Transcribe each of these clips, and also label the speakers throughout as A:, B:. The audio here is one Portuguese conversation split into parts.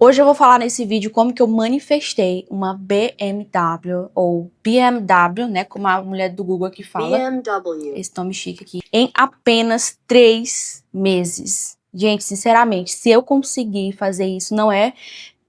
A: Hoje eu vou falar nesse vídeo como que eu manifestei uma BMW, ou BMW, né, como a mulher do Google aqui fala. BMW. Esse nome chique aqui. Em apenas 3 meses. Gente, sinceramente, se eu conseguir fazer isso, não é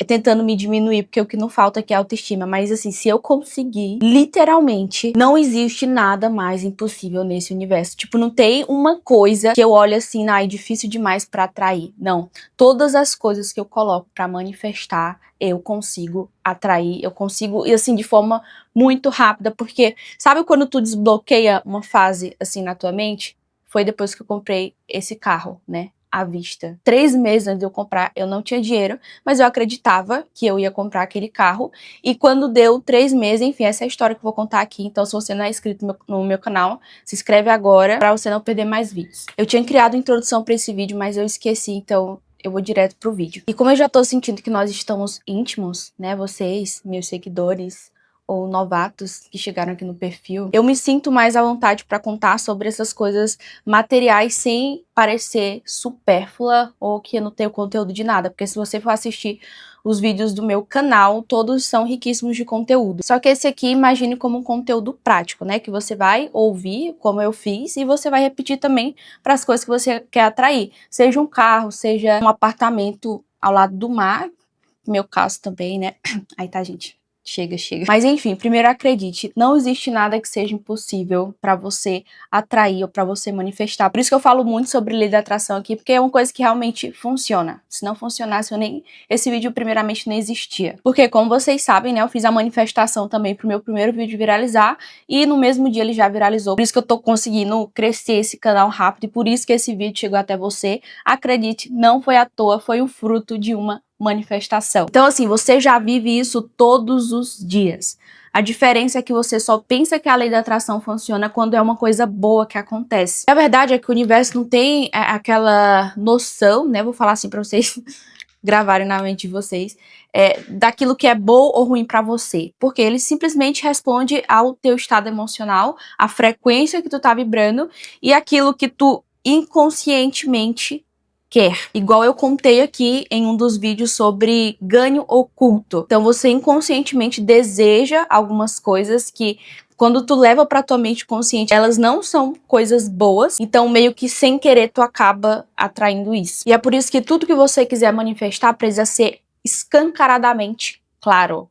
A: tentando me diminuir, porque o que não falta aqui é autoestima, mas assim, se eu conseguir, literalmente, não existe nada mais impossível nesse universo. Tipo, não tem uma coisa que eu olho assim, é difícil demais pra atrair. Não. Todas as coisas que eu coloco pra manifestar, eu consigo atrair, eu consigo, e assim, de forma muito rápida, porque sabe quando tu desbloqueia uma fase assim na tua mente? Foi depois que eu comprei esse carro, né? À vista. 3 meses antes de eu comprar, eu não tinha dinheiro, mas eu acreditava que eu ia comprar aquele carro. E quando deu 3 meses, enfim, essa é a história que eu vou contar aqui. Então, se você não é inscrito no meu canal, se inscreve agora para você não perder mais vídeos. Eu tinha criado a introdução para esse vídeo, mas eu esqueci, então eu vou direto pro vídeo. E como eu já tô sentindo que nós estamos íntimos, né, vocês, meus seguidores, ou novatos que chegaram aqui no perfil, eu me sinto mais à vontade para contar sobre essas coisas materiais sem parecer supérflua ou que eu não tenho conteúdo de nada, porque se você for assistir os vídeos do meu canal, todos são riquíssimos de conteúdo. Só que esse aqui, imagine como um conteúdo prático, né, que você vai ouvir, como eu fiz, e você vai repetir também para as coisas que você quer atrair. Seja um carro, seja um apartamento ao lado do mar, no meu caso também, né, aí tá, gente. Chega. Mas enfim, primeiro acredite, não existe nada que seja impossível pra você atrair ou pra você manifestar. Por isso que eu falo muito sobre lei da atração aqui, porque é uma coisa que realmente funciona. Se não funcionasse, esse vídeo primeiramente nem existia. Porque como vocês sabem, né, eu fiz a manifestação também pro meu primeiro vídeo viralizar e no mesmo dia ele já viralizou. Por isso que eu tô conseguindo crescer esse canal rápido e por isso que esse vídeo chegou até você. Acredite, não foi à toa, foi o fruto de uma manifestação. Então assim, você já vive isso todos os dias. A diferença é que você só pensa que a lei da atração funciona quando é uma coisa boa que acontece. A verdade é que o universo não tem aquela noção, né, vou falar assim pra vocês gravarem na mente de vocês, daquilo que é bom ou ruim pra você. Porque ele simplesmente responde ao teu estado emocional, a frequência que tu tá vibrando e aquilo que tu inconscientemente quer. Igual eu contei aqui em um dos vídeos sobre ganho oculto. Então você inconscientemente deseja algumas coisas que quando tu leva pra tua mente consciente, elas não são coisas boas, então meio que sem querer tu acaba atraindo isso. E é por isso que tudo que você quiser manifestar precisa ser escancaradamente claro.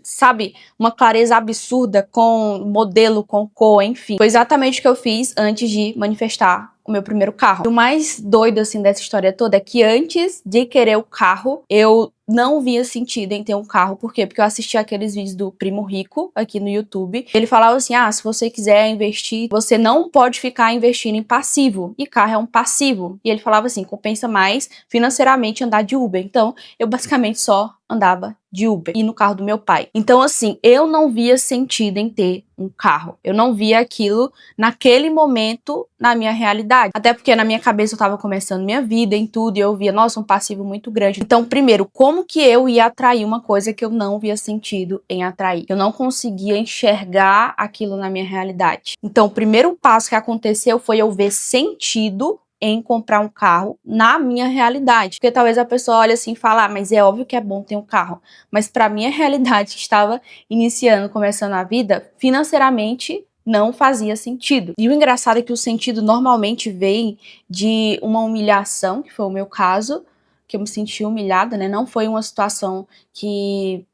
A: Sabe, uma clareza absurda com modelo, com cor, enfim. Foi exatamente o que eu fiz antes de manifestar o meu primeiro carro. O mais doido, assim, dessa história toda é que antes de querer o carro, eu não via sentido em ter um carro. Por quê? Porque eu assistia aqueles vídeos do Primo Rico aqui no YouTube. Ele falava assim, se você quiser investir, você não pode ficar investindo em passivo. E carro é um passivo. E ele falava assim, compensa mais financeiramente andar de Uber. Então, eu basicamente só andava de Uber e no carro do meu pai. Então, assim, eu não via sentido em ter um carro. Eu não via aquilo naquele momento na minha realidade. Até porque na minha cabeça eu tava começando minha vida em tudo e eu via, nossa, um passivo muito grande. Então, primeiro, como que eu ia atrair uma coisa que eu não via sentido em atrair? Eu não conseguia enxergar aquilo na minha realidade. Então, o primeiro passo que aconteceu foi eu ver sentido em comprar um carro na minha realidade. Porque talvez a pessoa olhe assim e fale, mas é óbvio que é bom ter um carro. Mas pra minha realidade, que estava iniciando, começando a vida, financeiramente não fazia sentido. E o engraçado é que o sentido normalmente vem de uma humilhação, que foi o meu caso, que eu me senti humilhada, né? Não foi uma situação que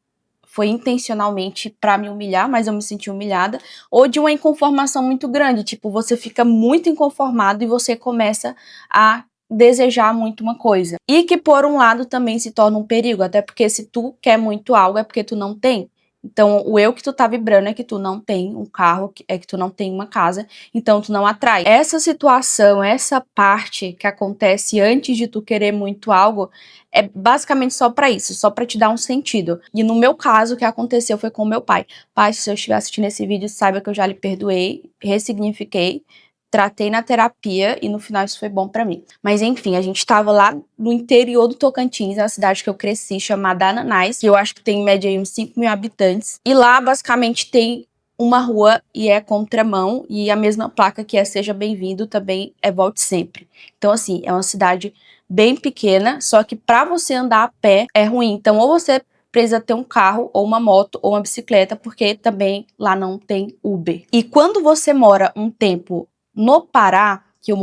A: foi intencionalmente pra me humilhar, mas eu me senti humilhada, ou de uma inconformação muito grande, tipo, você fica muito inconformado e você começa a desejar muito uma coisa. E que por um lado também se torna um perigo, até porque se tu quer muito algo é porque tu não tem. Então, o eu que tu tá vibrando é que tu não tem um carro, é que tu não tem uma casa, então tu não atrai. Essa situação, essa parte que acontece antes de tu querer muito algo, é basicamente só pra isso, só pra te dar um sentido. E no meu caso, o que aconteceu foi com o meu pai. Pai, se eu estiver assistindo esse vídeo, saiba que eu já lhe perdoei, ressignifiquei, tratei na terapia e no final isso foi bom pra mim. Mas enfim, a gente tava lá no interior do Tocantins, na cidade que eu cresci, chamada Ananás, que eu acho que tem em média aí uns 5 mil habitantes. E lá, basicamente, tem uma rua e é contramão, e a mesma placa que é Seja Bem-vindo também é Volte Sempre. Então, assim, é uma cidade bem pequena, só que para você andar a pé é ruim. Então, ou você precisa ter um carro, ou uma moto, ou uma bicicleta, porque também lá não tem Uber. E quando você mora um tempo no Pará, que eu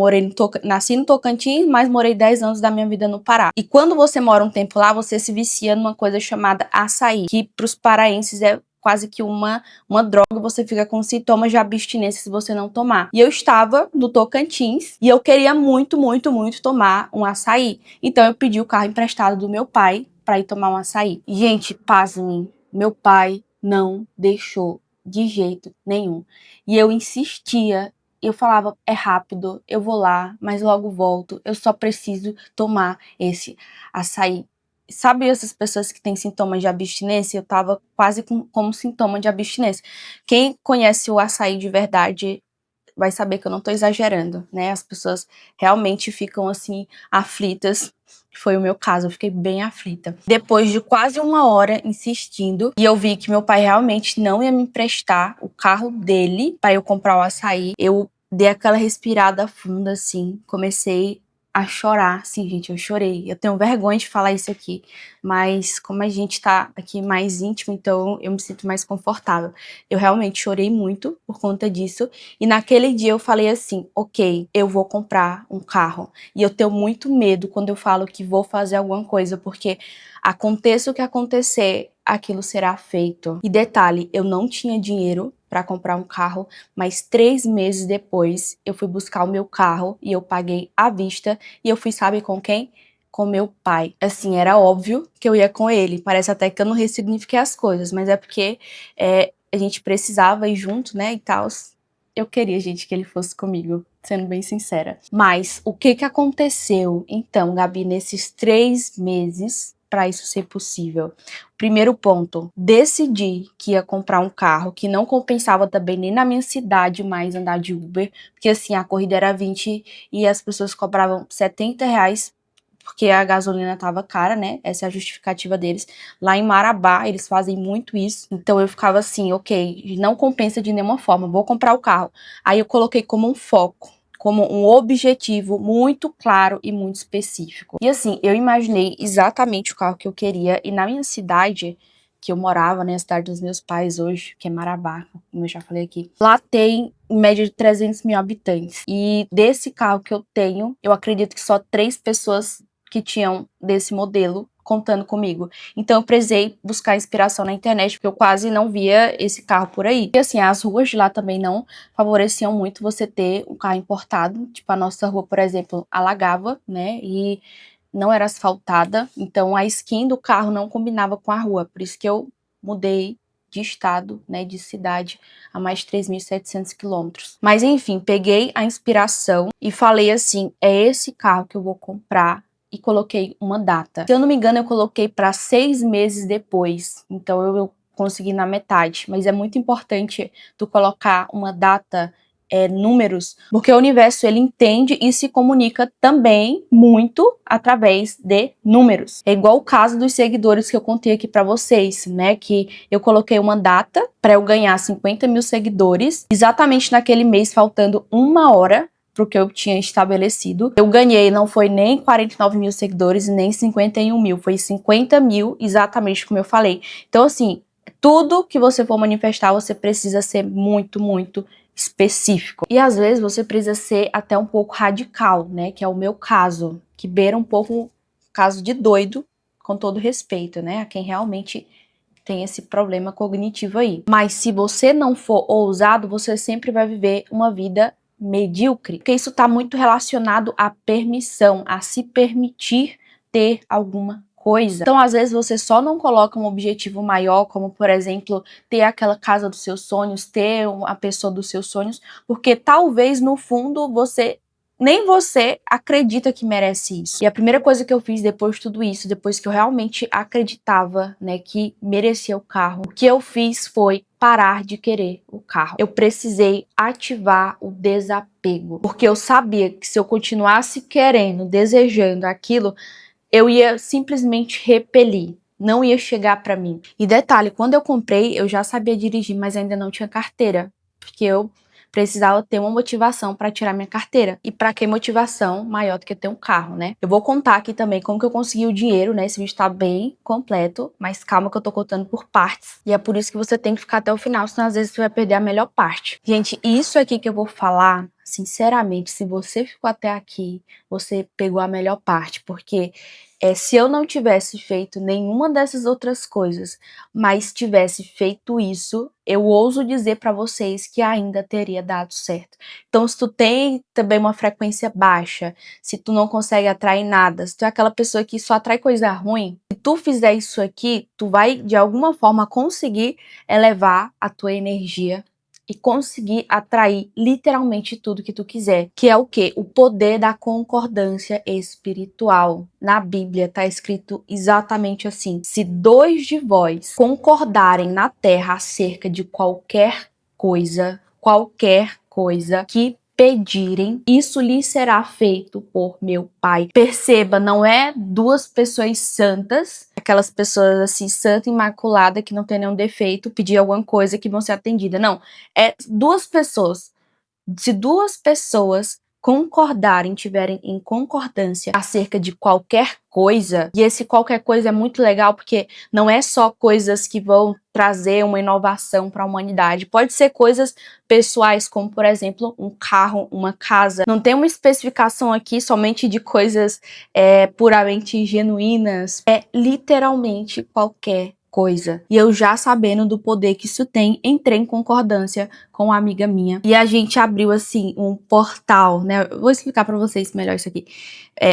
A: nasci no Tocantins, mas morei 10 anos da minha vida no Pará. E quando você mora um tempo lá, você se vicia numa coisa chamada açaí, que pros paraenses é quase que uma droga, você fica com sintomas de abstinência se você não tomar. E eu estava no Tocantins e eu queria muito, muito, muito tomar um açaí. Então eu pedi o carro emprestado do meu pai para ir tomar um açaí. Gente, pasmem, meu pai não deixou de jeito nenhum. E eu insistia, eu falava, é rápido, eu vou lá, mas logo volto, eu só preciso tomar esse açaí. Sabe essas pessoas que têm sintomas de abstinência? Eu tava quase como sintoma de abstinência. Quem conhece o açaí de verdade vai saber que eu não tô exagerando, né? As pessoas realmente ficam assim, aflitas. Foi o meu caso, eu fiquei bem aflita. Depois de quase 1 hora insistindo, e eu vi que meu pai realmente não ia me emprestar o carro dele para eu comprar o açaí, eu dei aquela respirada funda assim, comecei a chorar. Sim, gente, eu chorei. Eu tenho vergonha de falar isso aqui, mas como a gente tá aqui mais íntimo, então eu me sinto mais confortável. Eu realmente chorei muito por conta disso, e naquele dia eu falei assim, ok, eu vou comprar um carro. E eu tenho muito medo quando eu falo que vou fazer alguma coisa, porque aconteça o que acontecer, aquilo será feito. E detalhe, eu não tinha dinheiro para comprar um carro, mas 3 meses depois eu fui buscar o meu carro e eu paguei à vista, e eu fui, sabe com quem? Com meu pai. Assim, era óbvio que eu ia com ele. Parece até que eu não ressignifiquei as coisas, mas é porque a gente precisava ir junto, né, e tal. Eu queria, gente, que ele fosse comigo, sendo bem sincera. Mas o que aconteceu, então, Gabi, nesses 3 meses para isso ser possível? Primeiro ponto, decidi que ia comprar um carro que não compensava também nem na minha cidade mais andar de Uber, porque assim, a corrida era 20 e as pessoas cobravam R$ 70, porque a gasolina tava cara, né? Essa é a justificativa deles. Lá em Marabá, eles fazem muito isso. Então eu ficava assim, ok, não compensa de nenhuma forma, vou comprar o carro. Aí eu coloquei como um foco, como um objetivo muito claro e muito específico. E assim, eu imaginei exatamente o carro que eu queria, e na minha cidade, que eu morava, né, a cidade dos meus pais hoje, que é Marabá, como eu já falei aqui, lá tem em média de 300 mil habitantes. E desse carro que eu tenho, eu acredito que só 3 pessoas que tinham desse modelo contando comigo. Então eu precisei buscar inspiração na internet, porque eu quase não via esse carro por aí. E assim, as ruas de lá também não favoreciam muito você ter um carro importado. Tipo, a nossa rua, por exemplo, alagava, né? E não era asfaltada, então a skin do carro não combinava com a rua. Por isso que eu mudei de estado, né, de cidade, a mais de 3.700 quilômetros. Mas enfim, peguei a inspiração e falei assim, é esse carro que eu vou comprar, e coloquei uma data. Se eu não me engano, eu coloquei para 6 meses depois, então eu consegui na metade. Mas é muito importante tu colocar uma data, números, porque o universo ele entende e se comunica também muito através de números. É igual o caso dos seguidores que eu contei aqui para vocês, né? Que eu coloquei uma data para eu ganhar 50 mil seguidores, exatamente naquele mês, faltando 1 hora pro que eu tinha estabelecido. Eu ganhei, não foi nem 49 mil seguidores, nem 51 mil, foi 50 mil, exatamente como eu falei. Então, assim, tudo que você for manifestar, você precisa ser muito, muito específico. E às vezes você precisa ser até um pouco radical, né? Que é o meu caso, que beira um pouco o caso de doido, com todo respeito, né? A quem realmente tem esse problema cognitivo aí. Mas se você não for ousado, você sempre vai viver uma vida medíocre, porque isso está muito relacionado à permissão, a se permitir ter alguma coisa. Então, às vezes, você só não coloca um objetivo maior, como, por exemplo, ter aquela casa dos seus sonhos, ter a pessoa dos seus sonhos, porque talvez, no fundo, nem você acredita que merece isso. E a primeira coisa que eu fiz depois de tudo isso, depois que eu realmente acreditava, né, que merecia o carro, o que eu fiz foi parar de querer o carro. Eu precisei ativar o desapego, porque eu sabia que se eu continuasse querendo, desejando aquilo, eu ia simplesmente repelir. Não ia chegar pra mim. E detalhe, quando eu comprei, eu já sabia dirigir, mas ainda não tinha carteira. Porque eu precisava ter uma motivação para tirar minha carteira. E para que motivação maior do que ter um carro, né? Eu vou contar aqui também como que eu consegui o dinheiro, né? Esse vídeo tá bem completo, mas calma que eu tô contando por partes. E é por isso que você tem que ficar até o final, senão às vezes você vai perder a melhor parte. Gente, isso aqui que eu vou falar, sinceramente, se você ficou até aqui, você pegou a melhor parte, porque se eu não tivesse feito nenhuma dessas outras coisas, mas tivesse feito isso, eu ouso dizer para vocês que ainda teria dado certo. Então, se tu tem também uma frequência baixa, se tu não consegue atrair nada, se tu é aquela pessoa que só atrai coisa ruim, se tu fizer isso aqui, tu vai de alguma forma conseguir elevar a tua energia e conseguir atrair literalmente tudo que tu quiser. Que é o quê? O poder da concordância espiritual. Na Bíblia está escrito exatamente assim: se 2 de vós concordarem na terra acerca de qualquer coisa que pedirem, isso lhe será feito por meu Pai. Perceba, não é 2 pessoas santas, aquelas pessoas assim, santa, imaculada, que não tem nenhum defeito, pedir alguma coisa que vão ser atendidas. Não, é 2 pessoas. Se 2 pessoas concordarem, tiverem em concordância acerca de qualquer coisa, e esse qualquer coisa é muito legal porque não é só coisas que vão trazer uma inovação para a humanidade, pode ser coisas pessoais, como por exemplo, um carro, uma casa. Não tem uma especificação aqui somente de coisas puramente genuínas, é literalmente qualquer coisa. E eu já sabendo do poder que isso tem, entrei em concordância com uma amiga minha e a gente abriu assim um portal, né? Eu vou explicar para vocês melhor isso aqui.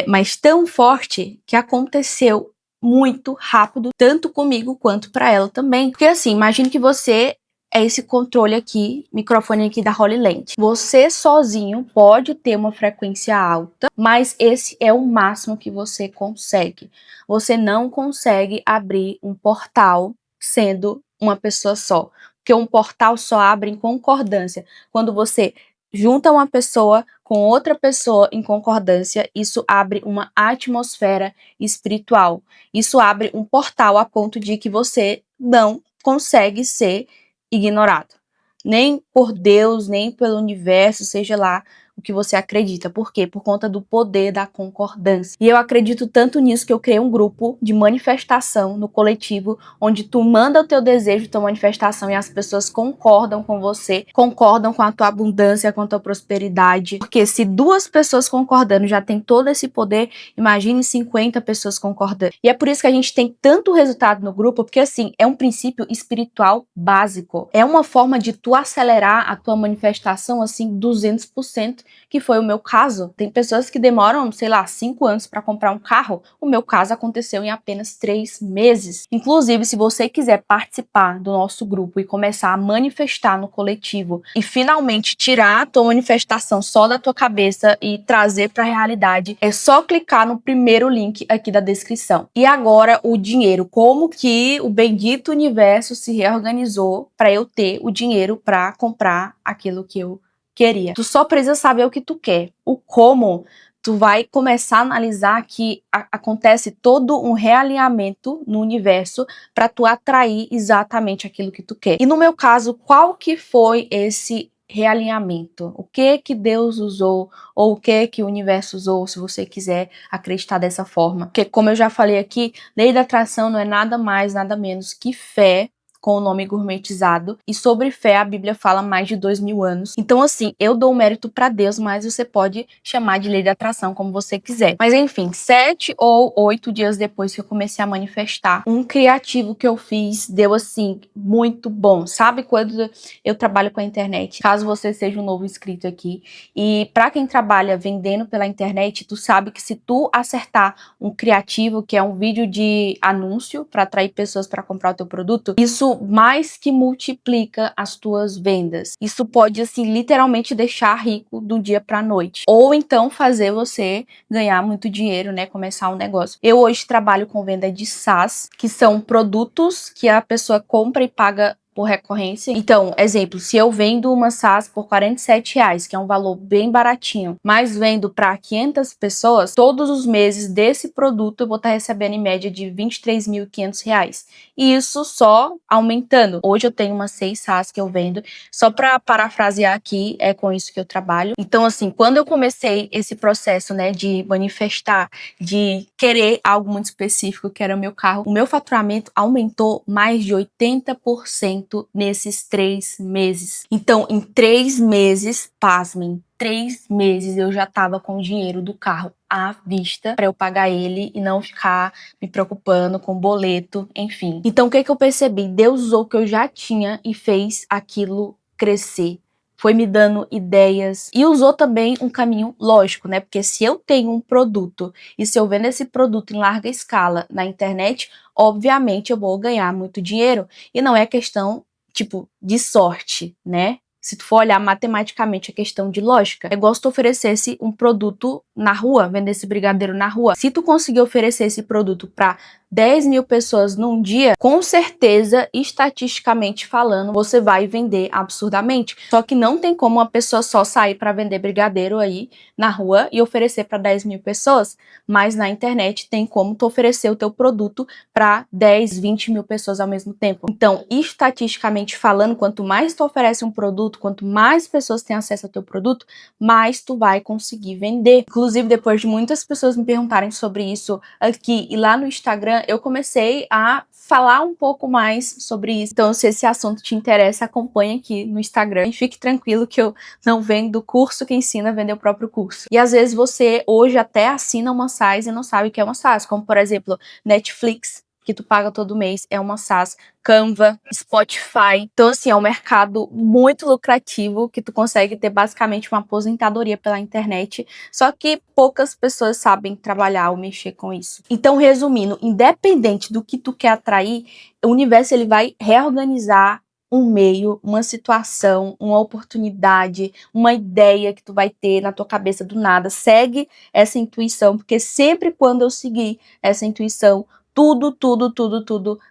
A: Mas tão forte que aconteceu muito rápido, tanto comigo quanto para ela também. Porque assim, imagine que você é esse controle aqui, microfone aqui da Holy Land. Você sozinho pode ter uma frequência alta, mas esse é o máximo que você consegue. Você não consegue abrir um portal sendo uma pessoa só, porque um portal só abre em concordância. Quando você junta uma pessoa com outra pessoa em concordância, isso abre uma atmosfera espiritual. Isso abre um portal a ponto de que você não consegue ser ignorado. Nem por Deus, nem pelo universo, seja lá o que você acredita. Por quê? Por conta do poder da concordância. E eu acredito tanto nisso que eu criei um grupo de manifestação no coletivo, onde tu manda o teu desejo, tua manifestação, e as pessoas concordam com você, concordam com a tua abundância, com a tua prosperidade. Porque se 2 pessoas concordando já tem todo esse poder, imagine 50 pessoas concordando. E é por isso que a gente tem tanto resultado no grupo, porque assim, é um princípio espiritual básico. É uma forma de tu acelerar a tua manifestação assim 200%, que foi o meu caso. Tem pessoas que demoram, sei lá, 5 anos para comprar um carro. O meu caso aconteceu em apenas 3 meses. Inclusive, se você quiser participar do nosso grupo e começar a manifestar no coletivo e finalmente tirar a tua manifestação só da tua cabeça e trazer para a realidade, é só clicar no primeiro link aqui da descrição. E agora o dinheiro, como que o bendito universo se reorganizou para eu ter o dinheiro para comprar aquilo que eu queria. Tu só precisa saber o que tu quer. O como, tu vai começar a analisar que acontece todo um realinhamento no universo para tu atrair exatamente aquilo que tu quer. E no meu caso, qual que foi esse realinhamento? O que Deus usou, ou o que o universo usou, se você quiser acreditar dessa forma? Porque, como eu já falei aqui, lei da atração não é nada mais, nada menos que fé, com o nome gourmetizado, e sobre fé a Bíblia fala mais de 2000 anos. Então assim, eu dou o mérito para Deus, mas você pode chamar de lei da atração como você quiser. Mas enfim, 7 ou 8 dias depois que eu comecei a manifestar, um criativo que eu fiz deu assim, muito bom. Sabe quando eu trabalho com a internet? Caso você seja um novo inscrito aqui, e para quem trabalha vendendo pela internet, tu sabe que se tu acertar um criativo, que é um vídeo de anúncio para atrair pessoas para comprar o teu produto, isso mais que multiplica as tuas vendas. Isso pode, assim, literalmente deixar rico do dia para a noite. Ou então fazer você ganhar muito dinheiro, né? Começar um negócio. Eu hoje trabalho com venda de SaaS, que são produtos que a pessoa compra e paga por recorrência. Então, exemplo, se eu vendo uma SaaS por R$47, que é um valor bem baratinho, mas vendo para 500 pessoas, todos os meses desse produto eu vou estar recebendo em média de R$23.500. E isso só aumentando. Hoje eu tenho umas 6 SaaS que eu vendo. Só para parafrasear aqui, é com isso que eu trabalho. Então, assim, quando eu comecei esse processo, né, de manifestar, de querer algo muito específico, que era o meu carro, o meu faturamento aumentou mais de 80% nesses 3 meses. Então, em 3 meses, pasmem, 3 meses eu já tava com o dinheiro do carro à vista para eu pagar ele e não ficar me preocupando com boleto, enfim. Então, o que eu percebi? Deus usou o que eu já tinha e fez aquilo crescer. Foi me dando ideias e usou também um caminho lógico, né? Porque se eu tenho um produto e se eu vendo esse produto em larga escala na internet, obviamente eu vou ganhar muito dinheiro e não é questão, tipo, de sorte, né? Se tu for olhar matematicamente a questão de lógica, é igual se tu oferecesse um produto na rua, vendesse brigadeiro na rua. Se tu conseguir oferecer esse produto para 10 mil pessoas num dia, com certeza, estatisticamente falando, você vai vender absurdamente. Só que não tem como uma pessoa só sair para vender brigadeiro aí na rua e oferecer para 10 mil pessoas, mas na internet tem como tu oferecer o teu produto para 10, 20 mil pessoas ao mesmo tempo. Então, estatisticamente falando, quanto mais tu oferece um produto, quanto mais pessoas têm acesso ao teu produto, mais tu vai conseguir vender. Inclusive, depois de muitas pessoas me perguntarem sobre isso aqui e lá no Instagram, eu comecei a falar um pouco mais sobre isso. Então, se esse assunto te interessa, acompanhe aqui no Instagram e fique tranquilo que eu não vendo curso que ensina a vender o próprio curso. E às vezes você hoje até assina uma SaaS e não sabe o que é uma SaaS, como por exemplo, Netflix, que tu paga todo mês, é uma SaaS, Canva, Spotify. Então, assim, é um mercado muito lucrativo que tu consegue ter basicamente uma aposentadoria pela internet, só que poucas pessoas sabem trabalhar ou mexer com isso. Então, resumindo, independente do que tu quer atrair, o universo ele vai reorganizar um meio, uma situação, uma oportunidade, uma ideia que tu vai ter na tua cabeça do nada. Segue essa intuição, porque sempre quando eu seguir essa intuição, tudo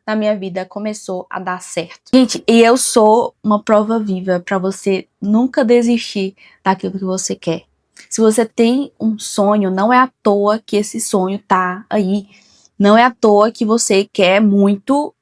A: na minha vida começou a dar certo. Gente, e eu sou uma prova viva para você nunca desistir daquilo que você quer. Se você tem um sonho, não é à toa que esse sonho tá aí. Não é à toa que você quer muito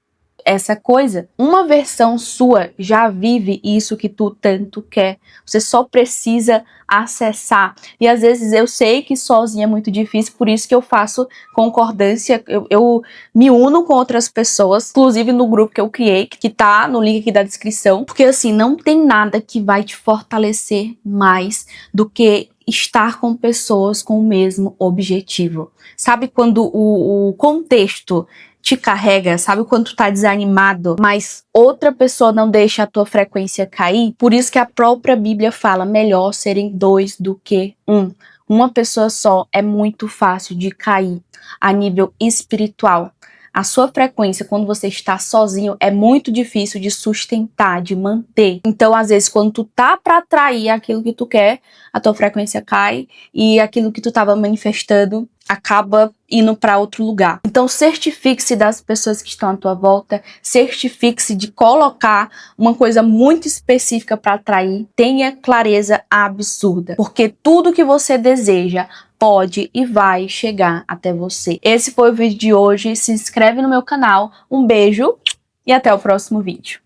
A: essa coisa. Uma versão sua já vive isso que tu tanto quer. Você só precisa acessar. E às vezes eu sei que sozinha é muito difícil, por isso que eu faço concordância, eu me uno com outras pessoas, inclusive no grupo que eu criei, que tá no link aqui da descrição, porque assim, não tem nada que vai te fortalecer mais do que estar com pessoas com o mesmo objetivo. Sabe quando o contexto te carrega, sabe quando tu tá desanimado, mas outra pessoa não deixa a tua frequência cair? Por isso que a própria Bíblia fala, melhor serem 2 do que 1. Uma pessoa só é muito fácil de cair a nível espiritual. A sua frequência, quando você está sozinho, é muito difícil de sustentar, de manter. Então, às vezes, quando tu tá pra atrair aquilo que tu quer, a tua frequência cai e aquilo que tu tava manifestando acaba indo para outro lugar. Então, certifique-se das pessoas que estão à tua volta, certifique-se de colocar uma coisa muito específica para atrair, tenha clareza absurda, porque tudo que você deseja pode e vai chegar até você. Esse foi o vídeo de hoje, se inscreve no meu canal, um beijo e até o próximo vídeo.